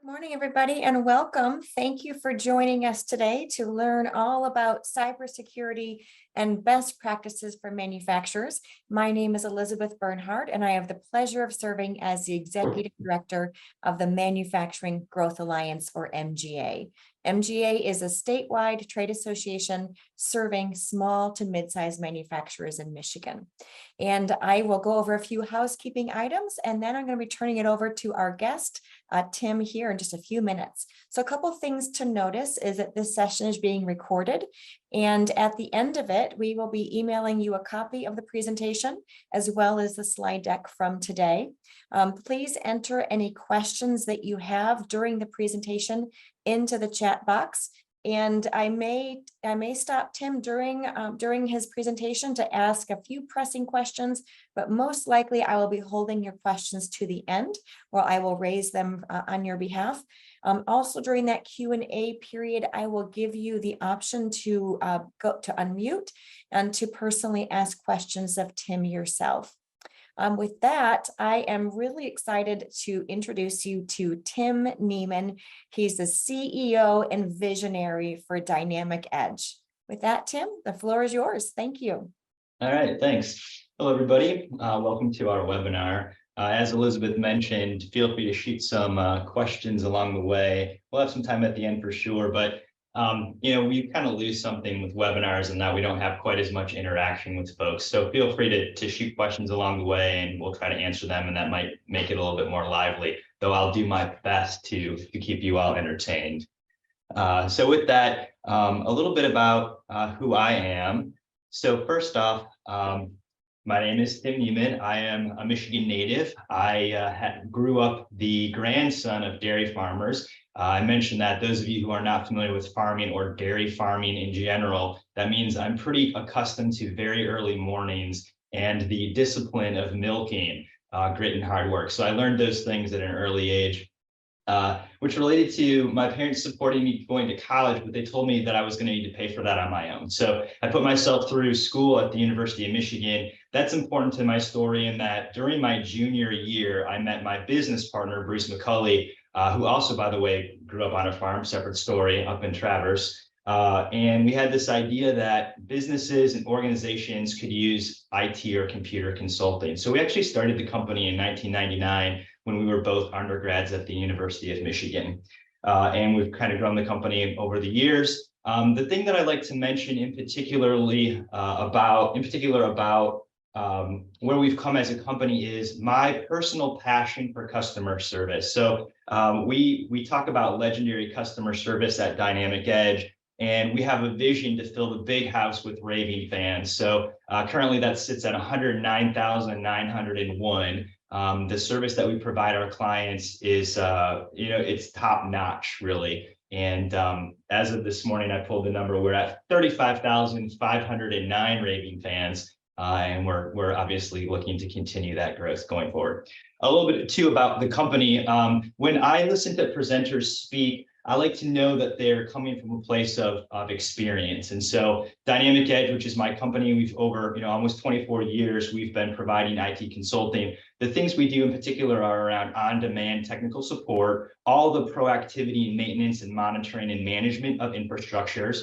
Morning, everybody, and welcome. Thank you for joining us today to learn all about cybersecurity and best practices for manufacturers. My name is Elizabeth Bernhardt, and I have the pleasure of serving as the Executive Director of the Manufacturing Growth Alliance, or MGA. MGA is a statewide trade association serving small to mid-sized manufacturers in Michigan. And I will go over a few housekeeping items, and then I'm going to be turning it over to our guest, Tim, here in just a few minutes. So a couple of things to notice is that this session is being recorded, and at the end of it, we will be emailing you a copy of the presentation as well as the slide deck from today. Please enter any questions that you have during the presentation into the chat box. And I may stop Tim during his presentation to ask a few pressing questions, but most likely I will be holding your questions to the end, where I will raise them on your behalf. Also, during that Q&A period, I will give you the option to go to unmute and to personally ask questions of Tim yourself. With that, I am really excited to introduce you to Tim Niemann. He's the CEO and visionary for Dynamic Edge. With that, Tim, the floor is yours. Thank you. All right, thanks. Hello, everybody. Welcome to our webinar. As Elizabeth mentioned, feel free to shoot some questions along the way. We'll have some time at the end for sure, but we kind of lose something with webinars and that we don't have quite as much interaction with folks. So feel free to shoot questions along the way and we'll try to answer them, and that might make it a little bit more lively, though I'll do my best to keep you all entertained. So with that, a little bit about who I am. So first off, my name is Tim Niemann. I am a Michigan native. I grew up the grandson of dairy farmers. I mentioned that those of you who are not familiar with farming or dairy farming in general, that means I'm pretty accustomed to very early mornings and the discipline of milking, grit and hard work. So I learned those things at an early age, which related to my parents supporting me going to college, but they told me that I was going to need to pay for that on my own. So I put myself through school at the University of Michigan. That's important to my story in that during my junior year, I met my business partner, Bruce McCulley, who also, by the way, grew up on a farm, separate story, up in Traverse. And we had this idea that businesses and organizations could use IT or computer consulting. So we actually started the company in 1999 when we were both undergrads at the University of Michigan. And we've kind of grown the company over the years. The thing that I'd like to mention in particular about where we've come as a company is my personal passion for customer service. So we talk about legendary customer service at Dynamic Edge, and we have a vision to fill the big house with raving fans. So currently that sits at 109,901. The service that we provide our clients is, it's top notch, really. And as of this morning, I pulled the number, we're at 35,509 raving fans. And we're obviously looking to continue that growth going forward. A little bit too about the company. When I listen to presenters speak, I like to know that they're coming from a place of experience. And so Dynamic Edge, which is my company, we've over almost 24 years, we've been providing IT consulting. The things we do in particular are around on-demand technical support, all the proactivity and maintenance and monitoring and management of infrastructures.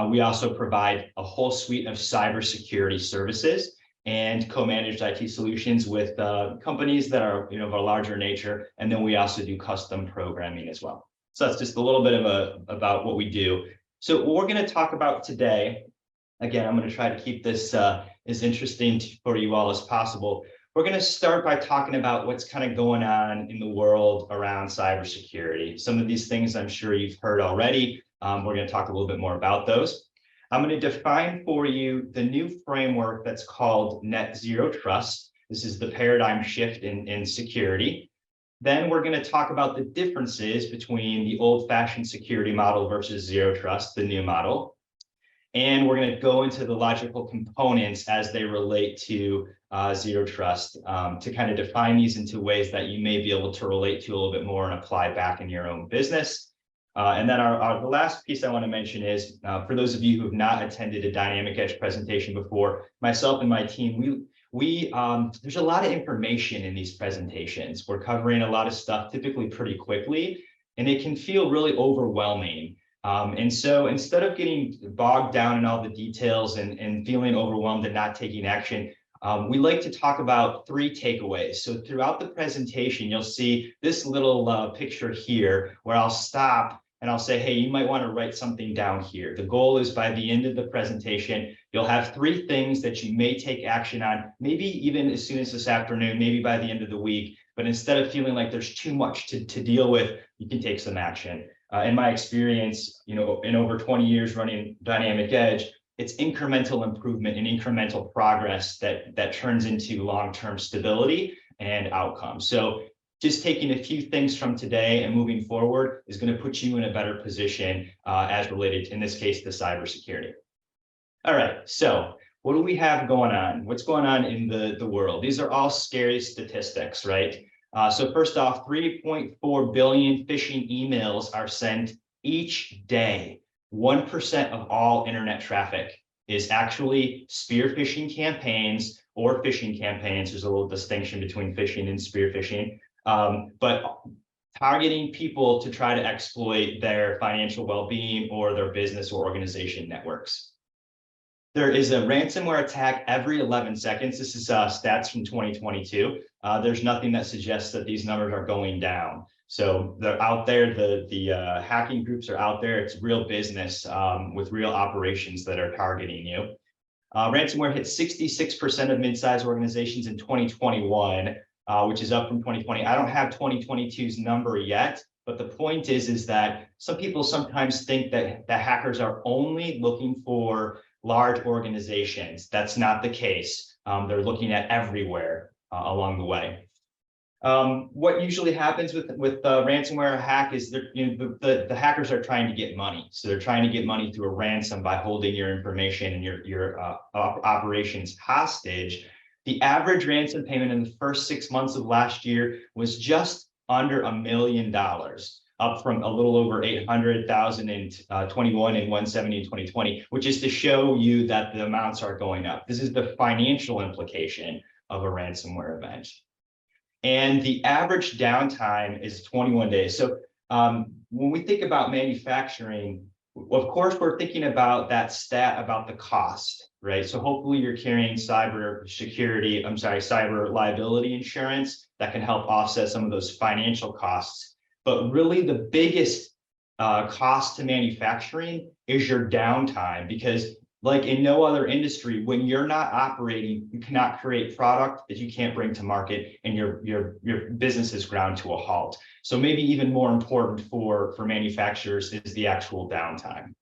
We also provide a whole suite of cybersecurity services and co-managed IT solutions with companies that are of a larger nature. And then we also do custom programming as well. So that's just a little bit about what we do. So what we're going to talk about today, again, I'm going to try to keep this as interesting for you all as possible. We're going to start by talking about what's kind of going on in the world around cybersecurity. Some of these things I'm sure you've heard already. We're going to talk a little bit more about those. I'm going to define for you the new framework that's called Net Zero Trust. This is the paradigm shift in security. Then we're going to talk about the differences between the old-fashioned security model versus Zero Trust, the new model. And we're going to go into the logical components as they relate to Zero Trust to kind of define these into ways that you may be able to relate to a little bit more and apply back in your own business. And then the last piece I want to mention is, for those of you who have not attended a Dynamic Edge presentation before, myself and my team, there's a lot of information in these presentations. We're covering a lot of stuff typically pretty quickly. and it can feel really overwhelming. And so instead of getting bogged down in all the details and feeling overwhelmed and not taking action, we like to talk about 3 takeaways. So throughout the presentation, you'll see this little picture here where I'll stop and I'll say, hey, you might want to write something down here. The goal is by the end of the presentation, you'll have 3 things that you may take action on, maybe even as soon as this afternoon, maybe by the end of the week. But instead of feeling like there's too much to deal with, you can take some action. In my experience, in over 20 years running Dynamic Edge, it's incremental improvement and incremental progress that turns into long-term stability and outcomes. So just taking a few things from today and moving forward is going to put you in a better position as related, in this case, to cybersecurity. All right, so what do we have going on? What's going on in the world? These are all scary statistics, right? So first off, 3.4 billion phishing emails are sent each day. 1% of all internet traffic is actually spear phishing campaigns or phishing campaigns. There's a little distinction between phishing and spear phishing, but targeting people to try to exploit their financial well-being or their business or organization networks. There is a ransomware attack every 11 seconds. This is stats from 2022. There's nothing that suggests that these numbers are going down. So they're out there, the hacking groups are out there. It's real business with real operations that are targeting you. Ransomware hit 66% of mid-sized organizations in 2021, which is up from 2020. I don't have 2022's number yet, but the point is that some people sometimes think that the hackers are only looking for large organizations. That's not the case. They're looking at everywhere along the way. What usually happens with ransomware hack is the hackers are trying to get money. So they're trying to get money through a ransom by holding your information and your operations hostage. The average ransom payment in the first 6 months of last year was just under $1 million, up from a little over 800,000 in 21 and 170 in 2020, which is to show you that the amounts are going up. This is the financial implication of a ransomware event. And the average downtime is 21 days. So when we think about manufacturing, of course, we're thinking about that stat about the cost, right? So hopefully you're carrying cyber liability insurance that can help offset some of those financial costs. But really the biggest cost to manufacturing is your downtime, because like in no other industry, when you're not operating, you cannot create product that you can't bring to market, and your business is ground to a halt. So maybe even more important for manufacturers is the actual downtime.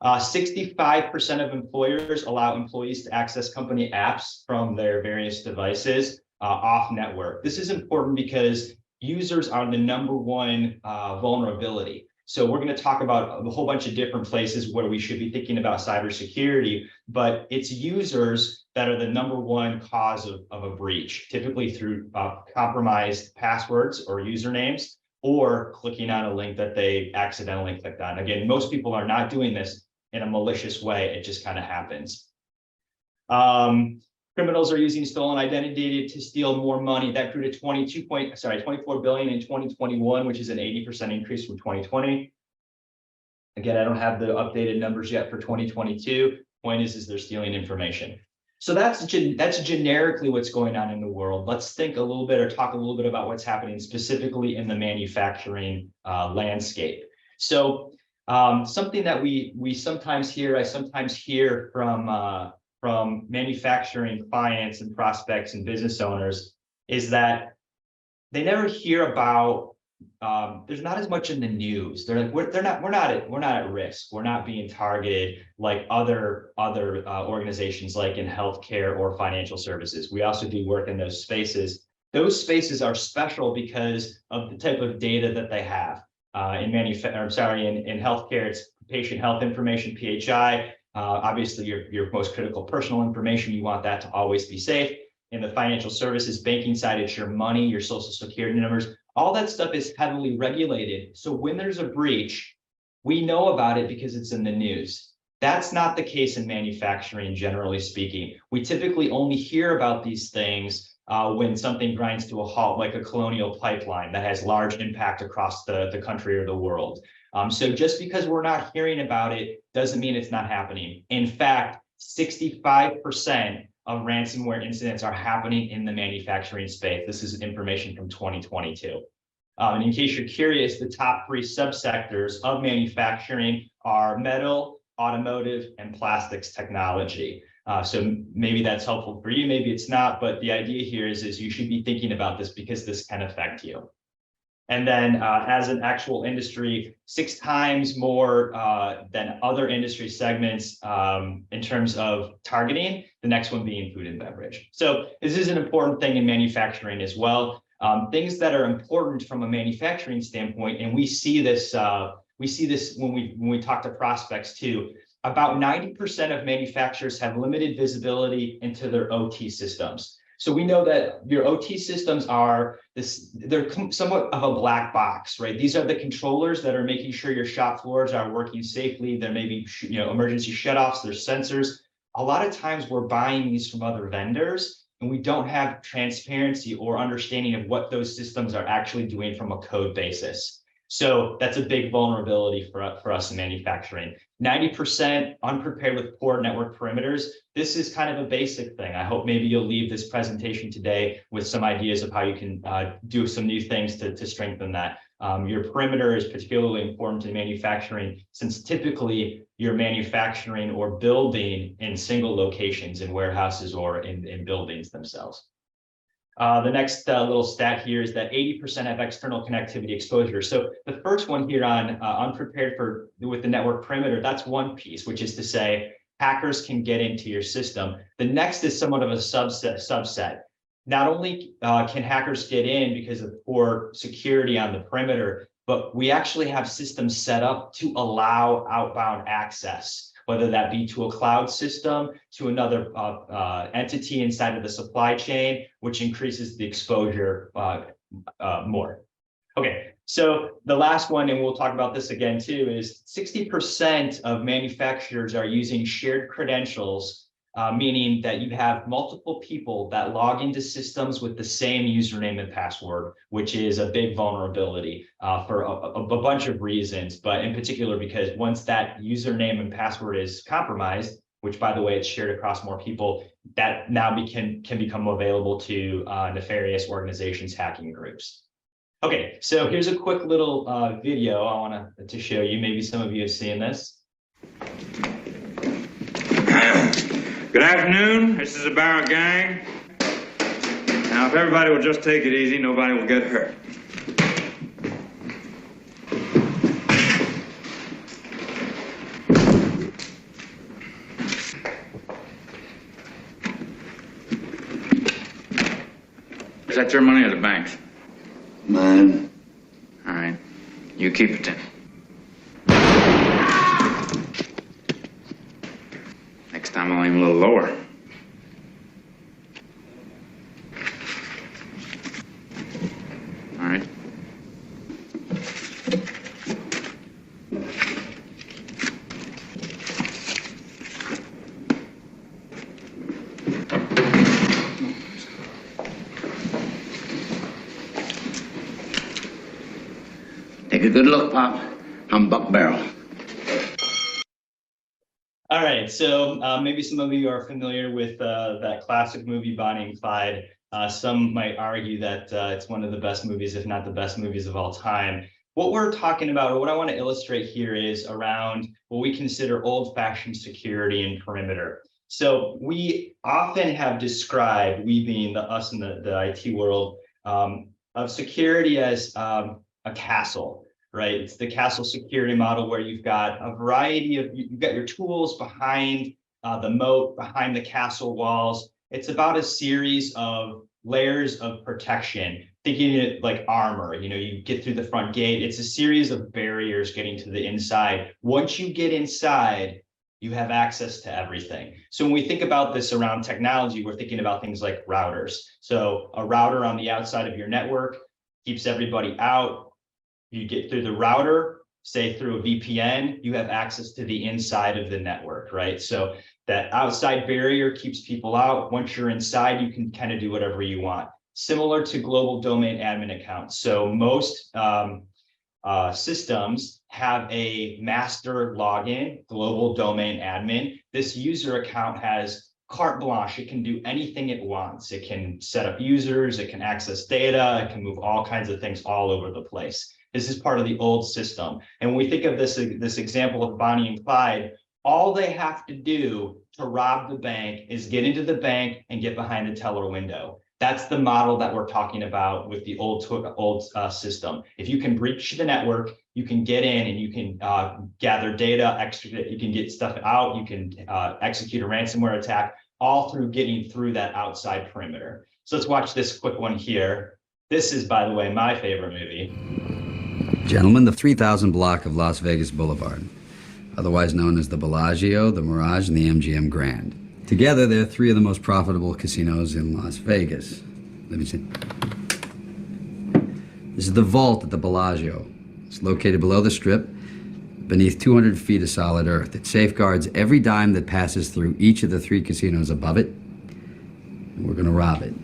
65% of employers allow employees to access company apps from their various devices off network. This is important because users are the #1 vulnerability. So we're going to talk about a whole bunch of different places where we should be thinking about cybersecurity, but it's users that are the #1 cause of a breach, typically through compromised passwords or usernames, or clicking on a link that they accidentally clicked on. Again, most people are not doing this in a malicious way. It just kind of happens. Criminals are using stolen identity to steal more money. That grew to 24 billion in 2021, which is an 80% increase from 2020. Again, I don't have the updated numbers yet for 2022. Point is they're stealing information. So that's generically what's going on in the world. Let's think a little bit or talk a little bit about what's happening specifically in the manufacturing landscape. So something that we sometimes hear, I sometimes hear from manufacturing clients and prospects and business owners, is that they never hear about, there's not as much in the news. They're like, we're not at risk. We're not being targeted like other organizations like in healthcare or financial services. We also do work in those spaces. Those spaces are special because of the type of data that they have. In healthcare, it's patient health information, PHI. Obviously, your most critical personal information, you want that to always be safe. In the financial services banking side, it's your money, your social security numbers. All that stuff is heavily regulated. So when there's a breach, we know about it because it's in the news. That's not the case in manufacturing, generally speaking. We typically only hear about these things when something grinds to a halt, like a colonial pipeline that has large impact across the country or the world. So just because we're not hearing about it doesn't mean it's not happening. In fact, 65% of ransomware incidents are happening in the manufacturing space. This is information from 2022. And in case you're curious, the top 3 subsectors of manufacturing are metal, automotive, and plastics technology. So maybe that's helpful for you, maybe it's not, but the idea here is you should be thinking about this because this can affect you. And then as an actual industry, 6 times more than other industry segments in terms of targeting, the next one being food and beverage. So this is an important thing in manufacturing as well. Things that are important from a manufacturing standpoint, and we see this when we talk to prospects too. About 90% of manufacturers have limited visibility into their OT systems. So we know that your OT systems are they're somewhat of a black box, right? These are the controllers that are making sure your shop floors are working safely. There may be emergency shutoffs, there's sensors. A lot of times we're buying these from other vendors and we don't have transparency or understanding of what those systems are actually doing from a code basis. So that's a big vulnerability for us in manufacturing. 90% unprepared with poor network perimeters. This is kind of a basic thing. I hope maybe you'll leave this presentation today with some ideas of how you can do some new things to strengthen that. Your perimeter is particularly important in manufacturing since typically you're manufacturing or building in single locations in warehouses or in buildings themselves. The next little stat here is that 80% have external connectivity exposure. So the first one here on unprepared with the network perimeter, that's one piece, which is to say hackers can get into your system. The next is somewhat of a subset. Not only can hackers get in because of poor security on the perimeter, but we actually have systems set up to allow outbound access, whether that be to a cloud system, to another entity inside of the supply chain, which increases the exposure more. Okay, so the last one, and we'll talk about this again too, is 60% of manufacturers are using shared credentials, meaning that you have multiple people that log into systems with the same username and password, which is a big vulnerability for a bunch of reasons, but in particular because once that username and password is compromised, which by the way, it's shared across more people, that now can become available to nefarious organizations, hacking groups. Okay, so here's a quick little video I want to show you. Maybe some of you have seen this. Good afternoon, this is the Barrett Gang. Now, if everybody will just take it easy, nobody will get hurt. Is that your money or the bank's? Mine. All right, you keep it then. Next time I'll aim a little lower. All right. Take a good look, Pop. I'm Buck Barrel. All right, so maybe some of you are familiar with that classic movie, Bonnie and Clyde. Some might argue that it's one of the best movies, if not the best movies of all time. What we're talking about, or what I want to illustrate here, is around what we consider old-fashioned security and perimeter. So we often have described, we being us in the IT world, of security as a castle. Right, it's the castle security model where you've got a variety of, you've got your tools behind the moat, behind the castle walls. It's about a series of layers of protection, thinking it like armor. You get through the front gate. It's a series of barriers getting to the inside. Once you get inside, you have access to everything. So when we think about this around technology, we're thinking about things like routers. So a router on the outside of your network keeps everybody out. You get through the router, say through a VPN, you have access to the inside of the network, right? So That outside barrier keeps people out. Once you're inside, you can kind of do whatever you want. Similar to global domain admin accounts. So most systems have a master login, global domain admin. This user account has carte blanche. It can do anything it wants. It can set up users, it can access data, it can move all kinds of things all over the place. This is part of the old system. And when we think of this example of Bonnie and Clyde, all they have to do to rob the bank is get into the bank and get behind the teller window. That's the model that we're talking about with the old system. If you can breach the network, you can get in and you can gather data, you can get stuff out, you can execute a ransomware attack, all through getting through that outside perimeter. So let's watch this quick one here. This is, by the way, my favorite movie. Gentlemen, the 3000 block of Las Vegas Boulevard, otherwise known as the Bellagio, the Mirage, and the MGM Grand. Together, they're three of the most profitable casinos in Las Vegas. Let me see. This is the vault at the Bellagio. It's located below the Strip, beneath 200 feet of solid earth. It safeguards every dime that passes through each of the three casinos above it. And we're gonna rob it.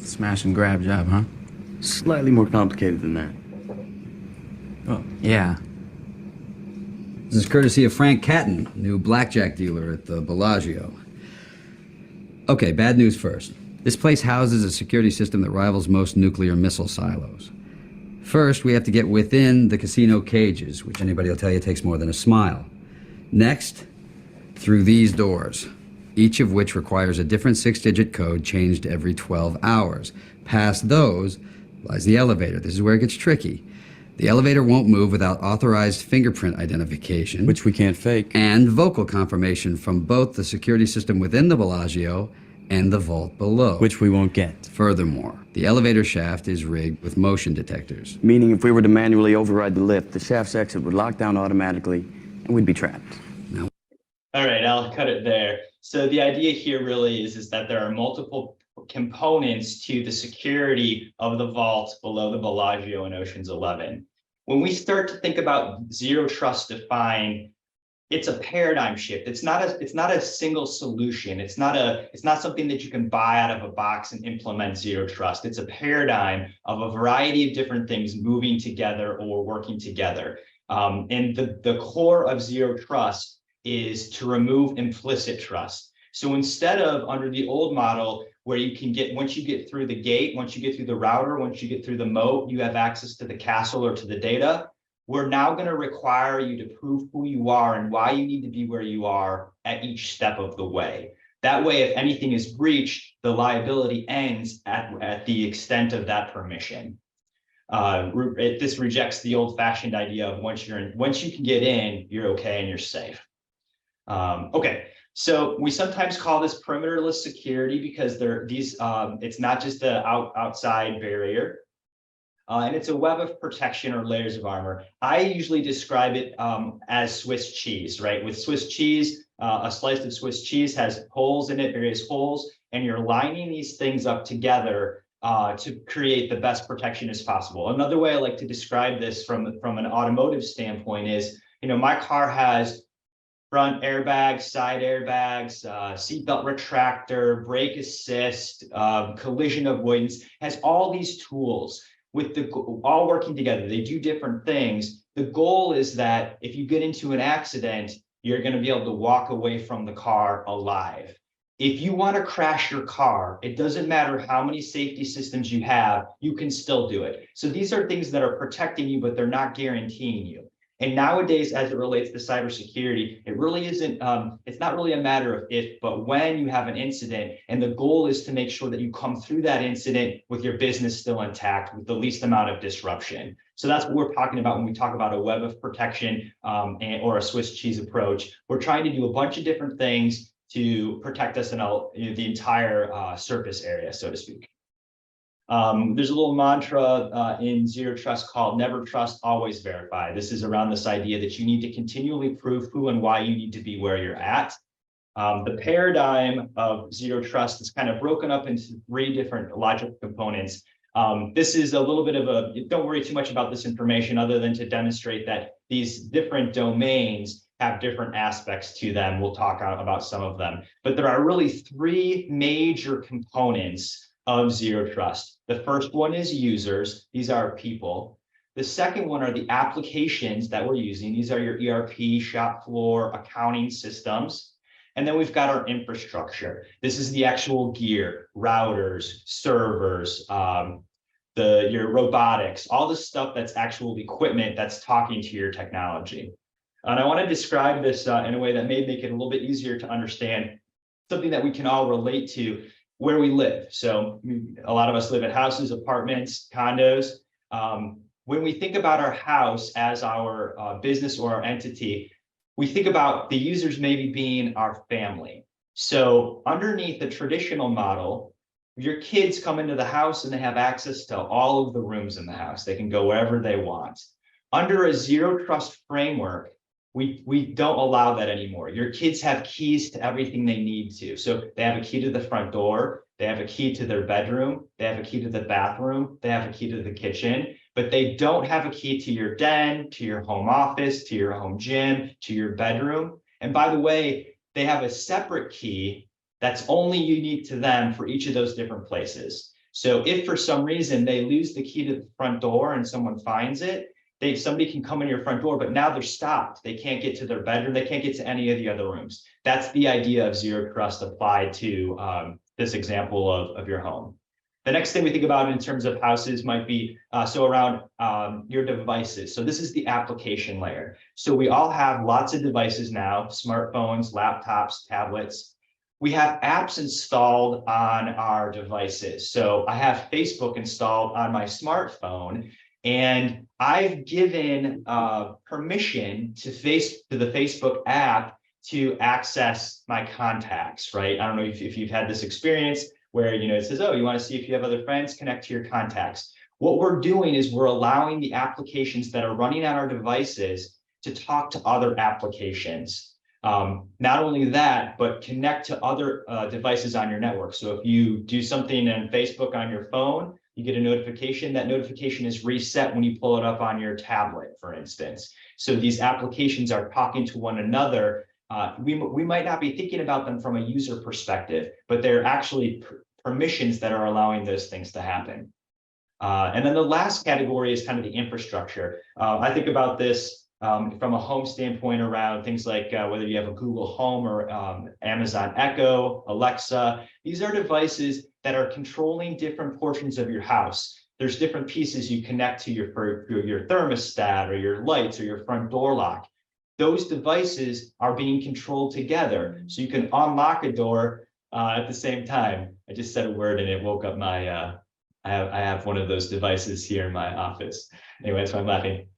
Smash and grab job, huh? Slightly more complicated than that. Oh, yeah. This is courtesy of Frank Catton, new blackjack dealer at the Bellagio. Okay, bad news first. This place houses a security system that rivals most nuclear missile silos. First, we have to get within the casino cages, which anybody will tell you takes more than a smile. Next, through these doors, each of which requires a different 6-digit code changed every 12 hours. Past those lies the elevator. This is where it gets tricky. The elevator won't move without authorized fingerprint identification, Which we can't fake. and vocal confirmation from both the security system within the Bellagio and the vault below. Which we won't get. Furthermore, the elevator shaft is rigged with motion detectors. Meaning if we were to manually override the lift, the shaft's exit would lock down automatically, and we'd be trapped. All right, I'll cut it there. So the idea here really is that there are multiple components to the security of the vault below the Bellagio in Ocean's 11. When we start to think about zero trust defined, it's a paradigm shift. It's not a single solution. It's not something that you can buy out of a box and implement zero trust. It's a paradigm of a variety of different things moving together or working together. And the core of zero trust is to remove implicit trust. So instead of under the old model where you can get, once you get through the gate, once you get through the router, once you get through the moat, you have access to the castle or to the data. We're now going to require you to prove who you are and why you need to be where you are at each step of the way. That way, if anything is breached, the liability ends at the extent of that permission. This rejects the old-fashioned idea of once you can get in, you're okay and you're safe. Okay. So we sometimes call this perimeterless security because it's not just an outside barrier, and it's a web of protection or layers of armor. I usually describe it as Swiss cheese, right? With Swiss cheese, a slice of Swiss cheese has holes in it, various holes, and you're lining these things up together to create the best protection as possible. Another way I like to describe this from an automotive standpoint is, my car has front airbags, side airbags, seatbelt retractor, brake assist, collision avoidance, has all these tools with all working together. They do different things. The goal is that if you get into an accident, you're going to be able to walk away from the car alive. If you want to crash your car, it doesn't matter how many safety systems you have, you can still do it. So these are things that are protecting you, but they're not guaranteeing you. And nowadays, as it relates to cybersecurity, it really isn't, it's not really a matter of if, but when you have an incident. And the goal is to make sure that you come through that incident with your business still intact, with the least amount of disruption. So that's what we're talking about when we talk about a web of protection or a Swiss cheese approach. We're trying to do a bunch of different things to protect us in the entire surface area, so to speak. There's a little mantra in Zero Trust called never trust, always verify. This is around this idea that you need to continually prove who and why you need to be where you're at. The paradigm of Zero Trust is kind of broken up into 3 different logical components. This is a little bit of don't worry too much about this information other than to demonstrate that these different domains have different aspects to them. We'll talk about some of them, but there are really three major components of zero trust. The first one is users. These are people. The second one are the applications that we're using. These are your ERP, shop floor, accounting systems. And then we've got our infrastructure. This is the actual gear, routers, servers, your robotics, all the stuff that's actual equipment that's talking to your technology. And I want to describe this in a way that may make it a little bit easier to understand, something that we can all relate to where we live. So a lot of us live in houses, apartments, condos. When we think about our house as our business or our entity, we think about the users maybe being our family. So underneath the traditional model, your kids come into the house and they have access to all of the rooms in the house. They can go wherever they want. Under a zero trust framework, we don't allow that anymore. Your kids have keys to everything they need to. So they have a key to the front door, they have a key to their bedroom, they have a key to the bathroom, they have a key to the kitchen, but they don't have a key to your den, to your home office, to your home gym, to your bedroom. And by the way, they have a separate key that's only unique to them for each of those different places. So if for some reason they lose the key to the front door and someone finds it, somebody can come in your front door, but now they're stopped. They can't get to their bedroom. They can't get to any of the other rooms. That's the idea of zero trust applied to this example of your home. The next thing we think about in terms of houses might be around your devices. So this is the application layer. So we all have lots of devices now, smartphones, laptops, tablets. We have apps installed on our devices. So I have Facebook installed on my smartphone, and I've given permission to the Facebook app to access my contacts, right? I don't know if you've had this experience where, it says, oh, you want to see if you have other friends, connect to your contacts. What we're doing is we're allowing the applications that are running on our devices to talk to other applications. Not only that, but connect to other devices on your network. So if you do something on Facebook on your phone, you get a notification. That notification is reset when you pull it up on your tablet, for instance. So these applications are talking to one another. We might not be thinking about them from a user perspective, but they're actually permissions that are allowing those things to happen. And then the last category is kind of the infrastructure. I think about this from a home standpoint around things like whether you have a Google Home or Amazon Echo, Alexa. These are devices that are controlling different portions of your house. There's different pieces you connect to your thermostat or your lights or your front door lock. Those devices are being controlled together. So you can unlock a door at the same time. I just said a word and it woke up my, I have one of those devices here in my office. Anyway, that's why I'm laughing.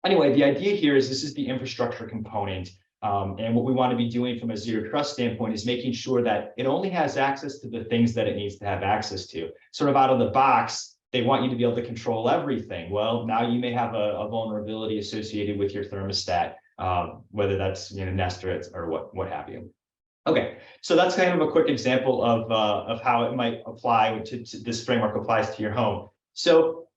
Anyway, the idea here is this is the infrastructure component. And what we want to be doing from a zero trust standpoint is making sure that it only has access to the things that it needs to have access to. Sort of out of the box, they want you to be able to control everything. Well, now you may have a vulnerability associated with your thermostat, whether that's Nest or what have you. Okay, so that's kind of a quick example of how it might apply to this framework applies to your home. So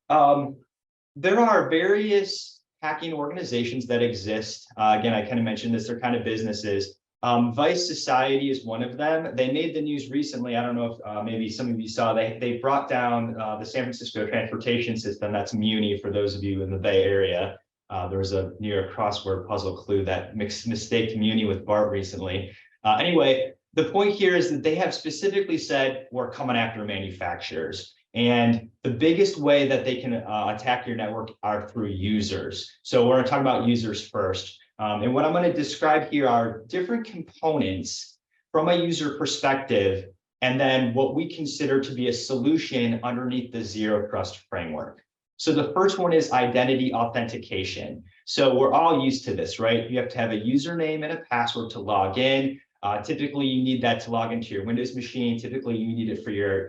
there are various hacking organizations that exist. Again, I kind of mentioned this, they're kind of businesses. Vice Society is one of them. They made the news recently. I don't know if maybe some of you saw, they brought down the San Francisco transportation system. That's Muni for those of you in the Bay Area. There was a New York crossword puzzle clue that mistaked Muni with BART recently. Anyway, the point here is that they have specifically said we're coming after manufacturers. And the biggest way that they can attack your network are through users. So we're going to talk about users first. And what I'm going to describe here are different components from a user perspective, and then what we consider to be a solution underneath the zero trust framework. So the first one is identity authentication. So we're all used to this, right? You have to have a username and a password to log in. Typically, you need that to log into your Windows machine. Typically, you need it for your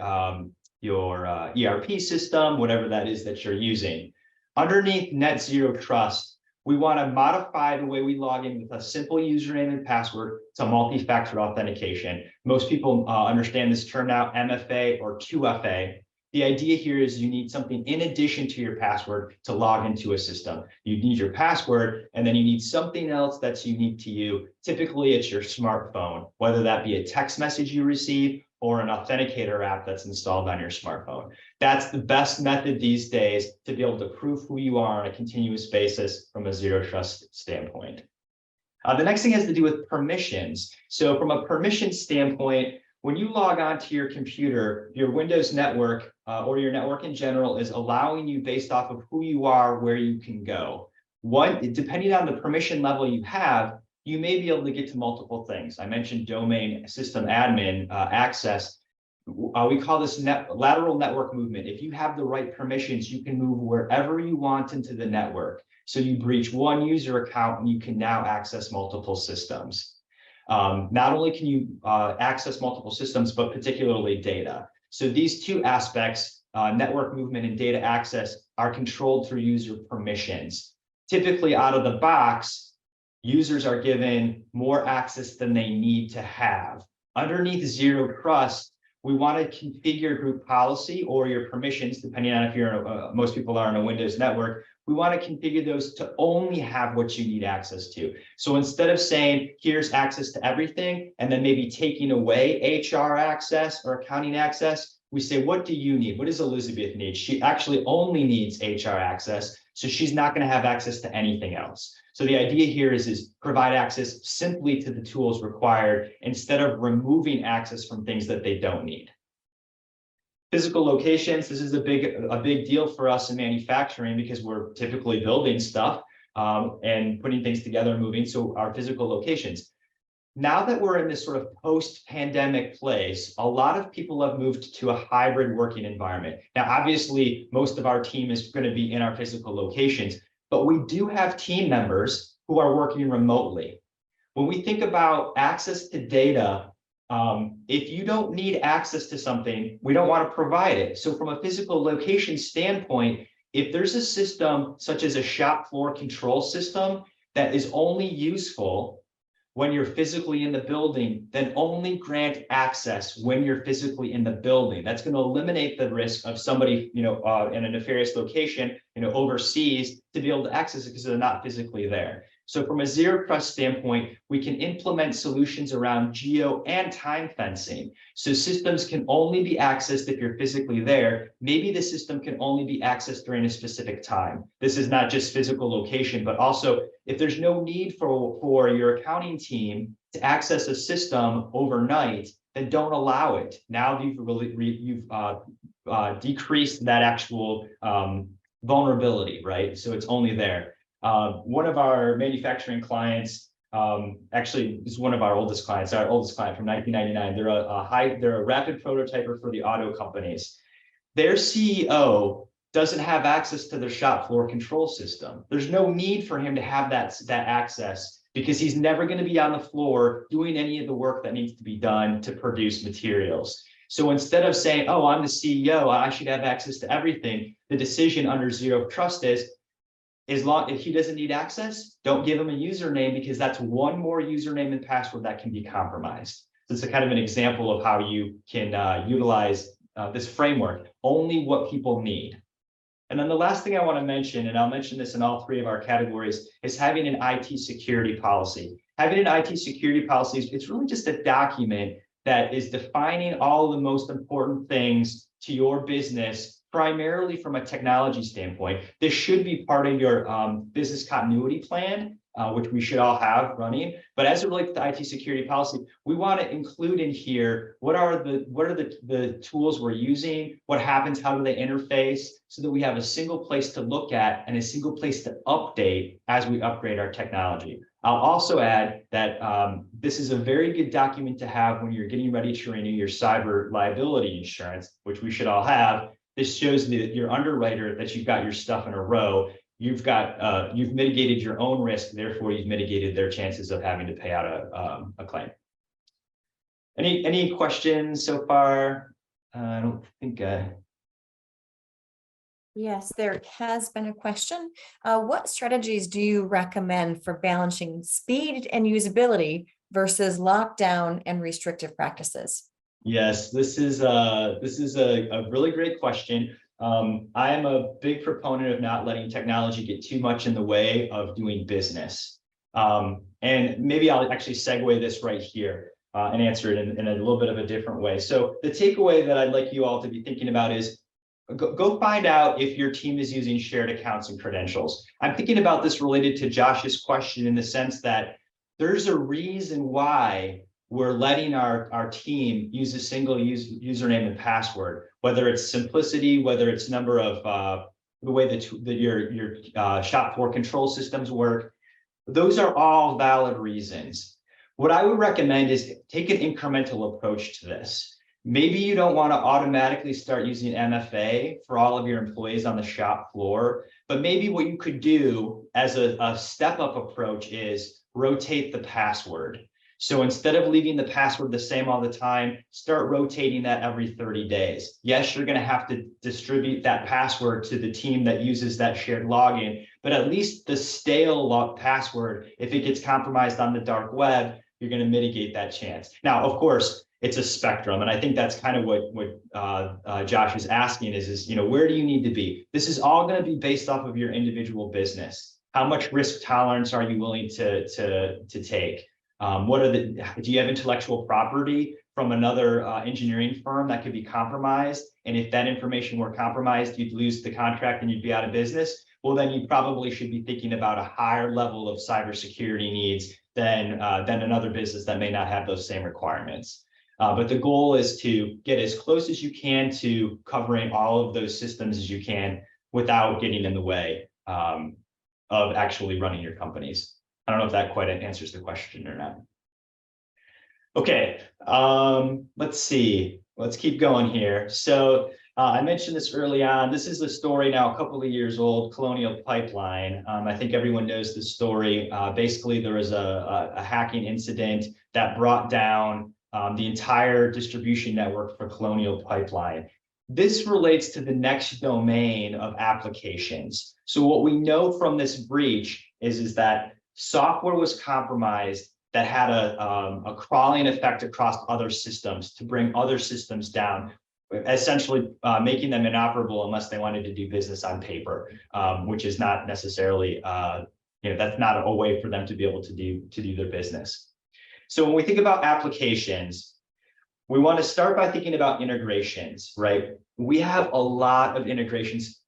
ERP system, whatever that is that you're using. Underneath Net Zero Trust, we want to modify the way we log in with a simple username and password to multi-factor authentication. Most people understand this term now, MFA or 2FA. The idea here is you need something in addition to your password to log into a system. You need your password, and then you need something else that's unique to you. Typically, it's your smartphone, whether that be a text message you receive or an authenticator app that's installed on your smartphone. That's the best method these days to be able to prove who you are on a continuous basis from a zero trust standpoint. The next thing has to do with permissions. So from a permission standpoint, when you log on to your computer, your Windows network or your network in general is allowing you based off of who you are, where you can go. Depending on the permission level you have, you may be able to get to multiple things. I mentioned domain system admin access. We call this lateral network movement. If you have the right permissions, you can move wherever you want into the network. So you breach one user account and you can now access multiple systems. Not only can you access multiple systems, but particularly data. So these two aspects, network movement and data access, are controlled through user permissions. Typically out of the box, users are given more access than they need to have. Underneath zero trust, we want to configure group policy or your permissions, depending on if you're most people are on a Windows network. We want to configure those to only have what you need access to. So instead of saying, here's access to everything, and then maybe taking away HR access or accounting access, we say, what do you need? What does Elizabeth need? She actually only needs HR access, so she's not going to have access to anything else. So the idea here is provide access simply to the tools required instead of removing access from things that they don't need. Physical locations, this is a big deal for us in manufacturing because we're typically building stuff and putting things together and moving. So our physical locations. Now that we're in this sort of post-pandemic place, a lot of people have moved to a hybrid working environment. Now, obviously, most of our team is going to be in our physical locations, but we do have team members who are working remotely. When we think about access to data, if you don't need access to something, we don't want to provide it. So from a physical location standpoint, if there's a system such as a shop floor control system that is only useful when you're physically in the building, then only grant access when you're physically in the building. That's going to eliminate the risk of somebody, in a nefarious location, overseas to be able to access it because they're not physically there. So from a zero trust standpoint, we can implement solutions around geo and time fencing. So systems can only be accessed if you're physically there. Maybe the system can only be accessed during a specific time. This is not just physical location, but also if there's no need for your accounting team to access a system overnight, then don't allow it. Now you've decreased that actual vulnerability, right? So it's only there. One of our manufacturing clients, actually, this is one of our oldest clients, our oldest client from 1999. They're a rapid prototyper for the auto companies. Their CEO doesn't have access to their shop floor control system. There's no need for him to have that access because he's never going to be on the floor doing any of the work that needs to be done to produce materials. So instead of saying, oh, I'm the CEO, I should have access to everything, the decision under zero trust is, if he doesn't need access, don't give him a username because that's one more username and password that can be compromised. So it's a kind of an example of how you can utilize this framework, only what people need. And then the last thing I want to mention, and I'll mention this in all three of our categories, is having an IT security policy. Having an IT security policy, it's really just a document that is defining all the most important things to your business, primarily from a technology standpoint. This should be part of your business continuity plan, which we should all have running. But as it relates to IT security policy, we want to include in here what are the tools we're using, what happens, how do they interface, so that we have a single place to look at and a single place to update as we upgrade our technology. I'll also add that this is a very good document to have when you're getting ready to renew your cyber liability insurance, which we should all have. This shows your underwriter that you've got your stuff in a row. You've mitigated your own risk, therefore you've mitigated their chances of having to pay out a claim. Any questions so far? I don't think. Yes, there has been a question. What strategies do you recommend for balancing speed and usability versus lockdown and restrictive practices? Yes, this is a really great question. I am a big proponent of not letting technology get too much in the way of doing business. And maybe I'll actually segue this right here and answer it in a little bit of a different way. So the takeaway that I'd like you all to be thinking about is go find out if your team is using shared accounts and credentials. I'm thinking about this related to Josh's question in the sense that there's a reason why we're letting our team use a single username and password, whether it's simplicity, whether it's number of the way that your shop floor control systems work. Those are all valid reasons. What I would recommend is take an incremental approach to this. Maybe you don't want to automatically start using MFA for all of your employees on the shop floor, but maybe what you could do as a step-up approach is rotate the password. So instead of leaving the password the same all the time, start rotating that every 30 days. Yes, you're going to have to distribute that password to the team that uses that shared login, but at least the stale password, if it gets compromised on the dark web, you're going to mitigate that chance. Now, of course, it's a spectrum, and I think that's kind of what Josh is asking is where do you need to be? This is all going to be based off of your individual business. How much risk tolerance are you willing to take? Do you have intellectual property from another engineering firm that could be compromised? And if that information were compromised, you'd lose the contract and you'd be out of business. Well, then you probably should be thinking about a higher level of cybersecurity needs than another business that may not have those same requirements. But the goal is to get as close as you can to covering all of those systems as you can without getting in the way of actually running your companies. I don't know if that quite answers the question or not. Okay, let's see. Let's keep going here. So I mentioned this early on. This is a story now a couple of years old, Colonial Pipeline. I think everyone knows the story. Basically, there was a hacking incident that brought down the entire distribution network for Colonial Pipeline. This relates to the next domain of applications. So what we know from this breach is that software was compromised that had a crawling effect across other systems to bring other systems down, essentially making them inoperable unless they wanted to do business on paper, which is not necessarily, that's not a way for them to be able to do their business. So when we think about applications, we want to start by thinking about integrations, right? We have a lot of integrations.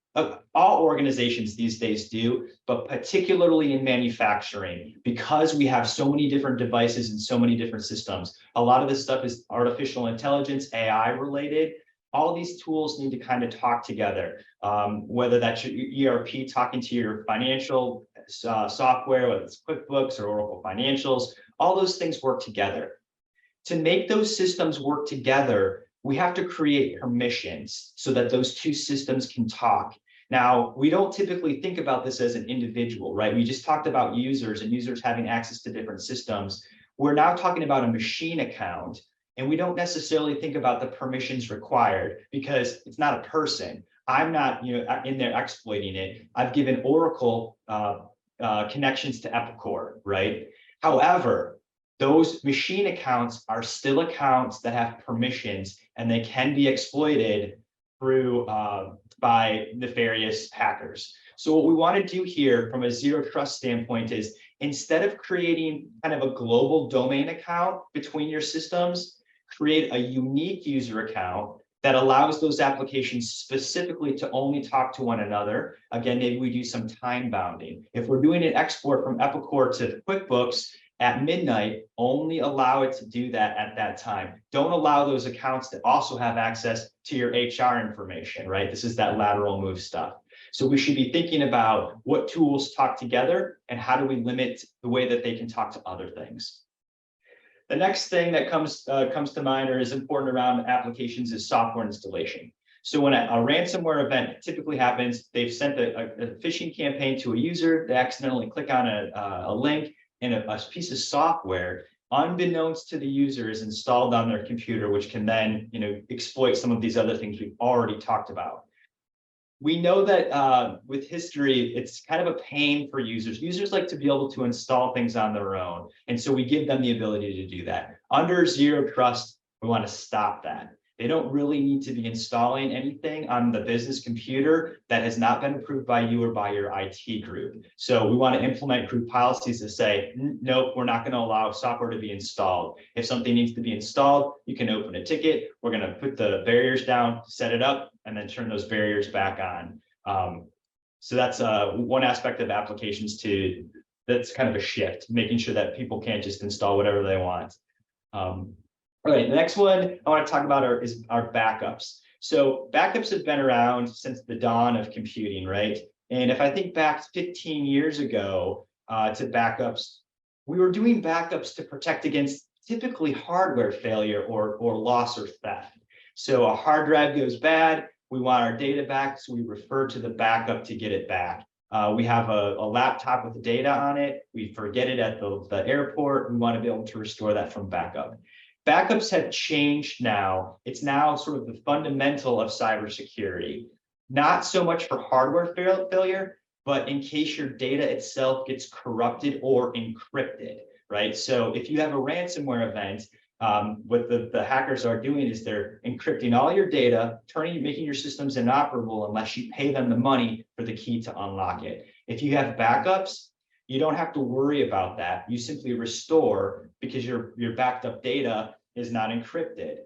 All organizations these days do, but particularly in manufacturing, because we have so many different devices and so many different systems. A lot of this stuff is artificial intelligence, AI related. All these tools need to kind of talk together, whether that's your ERP talking to your financial software, whether it's QuickBooks or Oracle Financials, all those things work together. To make those systems work together, we have to create permissions so that those two systems can talk. Now, we don't typically think about this as an individual, right? We just talked about users and users having access to different systems. We're now talking about a machine account, and we don't necessarily think about the permissions required because it's not a person. I'm not in there exploiting it. I've given Oracle connections to Epicor, right? However, those machine accounts are still accounts that have permissions, and they can be exploited through by nefarious hackers. So what we want to do here from a zero trust standpoint is instead of creating kind of a global domain account between your systems, create a unique user account that allows those applications specifically to only talk to one another. Again, maybe we do some time bounding. If we're doing an export from Epicor to QuickBooks at midnight, only allow it to do that at that time. Don't allow those accounts to also have access to your HR information, right? This is that lateral move stuff. So we should be thinking about what tools talk together and how do we limit the way that they can talk to other things. The next thing that comes to mind or is important around applications is software installation. So when a ransomware event typically happens, they've sent a phishing campaign to a user, they accidentally click on a link, and a piece of software, unbeknownst to the user, is installed on their computer, which can then exploit some of these other things we've already talked about. We know that with history, it's kind of a pain for users. Users like to be able to install things on their own. And so we give them the ability to do that. Under zero trust, We want to stop that. They don't really need to be installing anything on the business computer that has not been approved by you or by your IT group. So we want to implement group policies to say, nope, we're not going to allow software to be installed. If something needs to be installed, you can open a ticket. We're going to put the barriers down, set it up, and then turn those barriers back on. So that's one aspect of applications that's kind of a shift, making sure that people can't just install whatever they want. All right, the next one I want to talk about is our backups. So backups have been around since the dawn of computing, right? And if I think back 15 years ago to backups, we were doing backups to protect against typically hardware failure or loss or theft. So a hard drive goes bad, we want our data back, so we refer to the backup to get it back. We have a laptop with the data on it, we forget it at the airport, we want to be able to restore that from backup. Backups have changed now. It's now sort of the fundamental of cybersecurity, not so much for hardware failure, but in case your data itself gets corrupted or encrypted, right? So if you have a ransomware event, what the hackers are doing is they're encrypting all your data, making your systems inoperable unless you pay them the money for the key to unlock it. If you have backups, you don't have to worry about that. You simply restore because your backed up data is not encrypted,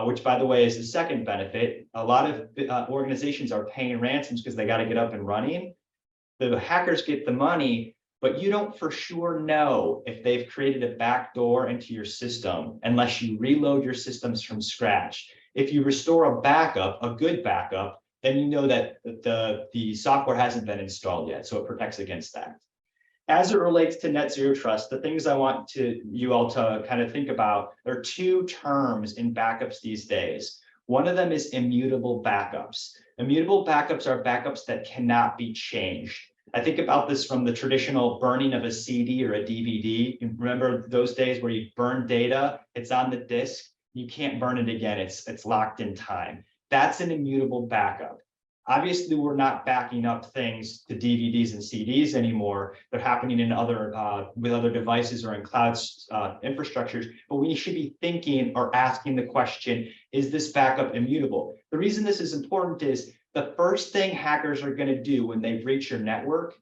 which, by the way, is the second benefit. A lot of organizations are paying ransoms because they got to get up and running. The hackers get the money, but you don't for sure know if they've created a backdoor into your system unless you reload your systems from scratch. If you restore a backup, a good backup, then you know that the software hasn't been installed yet, so it protects against that. As it relates to net zero trust, the things I want you all to kind of think about, there are two terms in backups these days. One of them is immutable backups. Immutable backups are backups that cannot be changed. I think about this from the traditional burning of a CD or a DVD. You remember those days where you burn data, it's on the disk, you can't burn it again, it's locked in time. That's an immutable backup. Obviously, we're not backing up things to DVDs and CDs anymore. They're happening in with other devices or in cloud infrastructures, but we should be thinking or asking the question, is this backup immutable? The reason this is important is the first thing hackers are going to do when they breach your network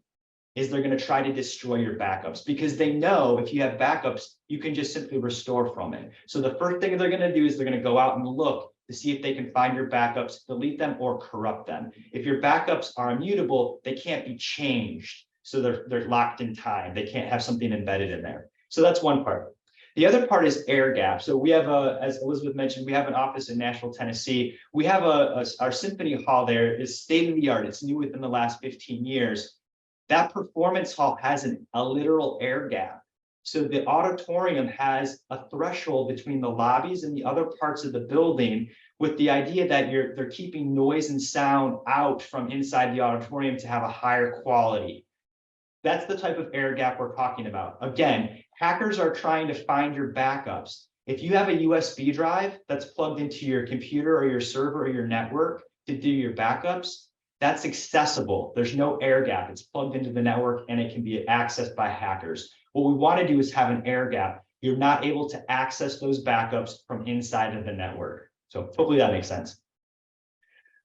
is they're going to try to destroy your backups because they know if you have backups, you can just simply restore from it. So the first thing they're going to do is they're going to go out and look to see if they can find your backups, delete them, or corrupt them. If your backups are immutable, they can't be changed. So they're locked in time. They can't have something embedded in there. So that's one part. The other part is air gap. So we have as Elizabeth mentioned, we have an office in Nashville, Tennessee. We have our symphony hall there is state of the art. It's new within the last 15 years. That performance hall has a literal air gap. So the auditorium has a threshold between the lobbies and the other parts of the building with the idea that they're keeping noise and sound out from inside the auditorium to have a higher quality. That's the type of air gap we're talking about. Again, hackers are trying to find your backups. If you have a USB drive that's plugged into your computer or your server or your network to do your backups, that's accessible. There's no air gap. It's plugged into the network and it can be accessed by hackers. What we want to do is have an air gap. You're not able to access those backups from inside of the network. So hopefully that makes sense.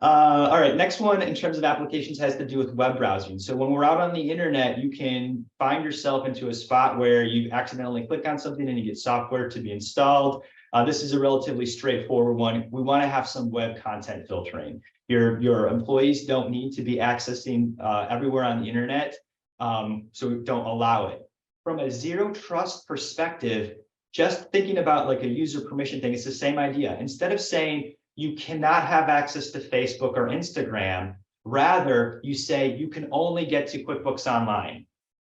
All right, next one in terms of applications has to do with web browsing. So when we're out on the internet, you can find yourself into a spot where you accidentally click on something and you get software to be installed. This is a relatively straightforward one. We want to have some web content filtering. Your employees don't need to be accessing everywhere on the internet, so we don't allow it. From a zero trust perspective, just thinking about like a user permission thing, it's the same idea. Instead of saying you cannot have access to Facebook or Instagram, rather you say you can only get to QuickBooks Online,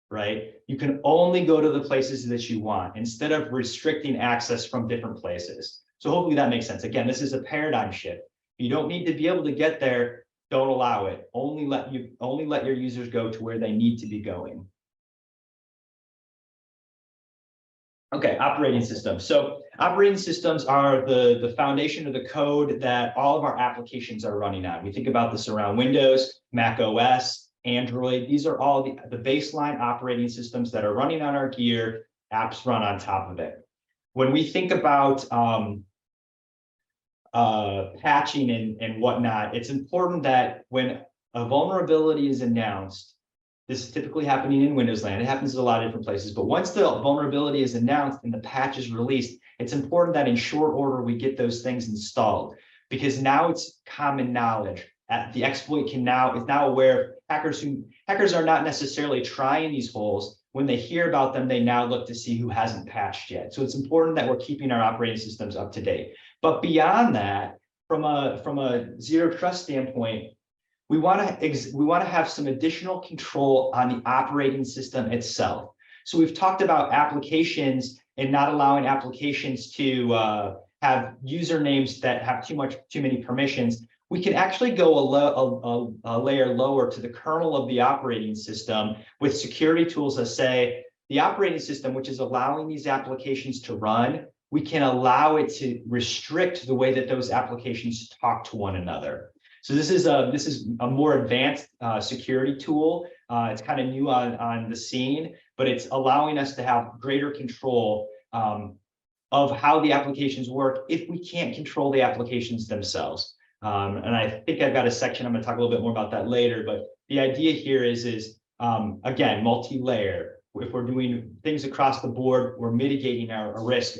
right? You can only go to the places that you want instead of restricting access from different places. So hopefully that makes sense. Again, this is a paradigm shift. You don't need to be able to get there. Don't allow it. Only let your users go to where they need to be going. Okay, operating systems. So operating systems are the foundation of the code that all of our applications are running on. We think about this around Windows, Mac OS, Android. These are all the baseline operating systems that are running on our gear. Apps run on top of it. When we think about patching and whatnot, it's important that when a vulnerability is announced, this is typically happening in Windows land. It happens in a lot of different places, but once the vulnerability is announced and the patch is released, it's important that in short order we get those things installed, because now it's common knowledge. The exploit is now aware. Hackers are not necessarily trying these holes. When they hear about them, they now look to see who hasn't patched yet. So it's important that we're keeping our operating systems up to date. But beyond that, from a zero trust standpoint, we want to have some additional control on the operating system itself. So we've talked about applications and not allowing applications to have usernames that have too many permissions. We can actually go a layer lower to the kernel of the operating system with security tools that say the operating system, which is allowing these applications to run, we can allow it to restrict the way that those applications talk to one another. So this is a more advanced security tool. It's kind of new on the scene, but it's allowing us to have greater control of how the applications work if we can't control the applications themselves. And I think I've got a section, I'm going to talk a little bit more about that later, but the idea here is again, multi-layer. If we're doing things across the board, we're mitigating our risk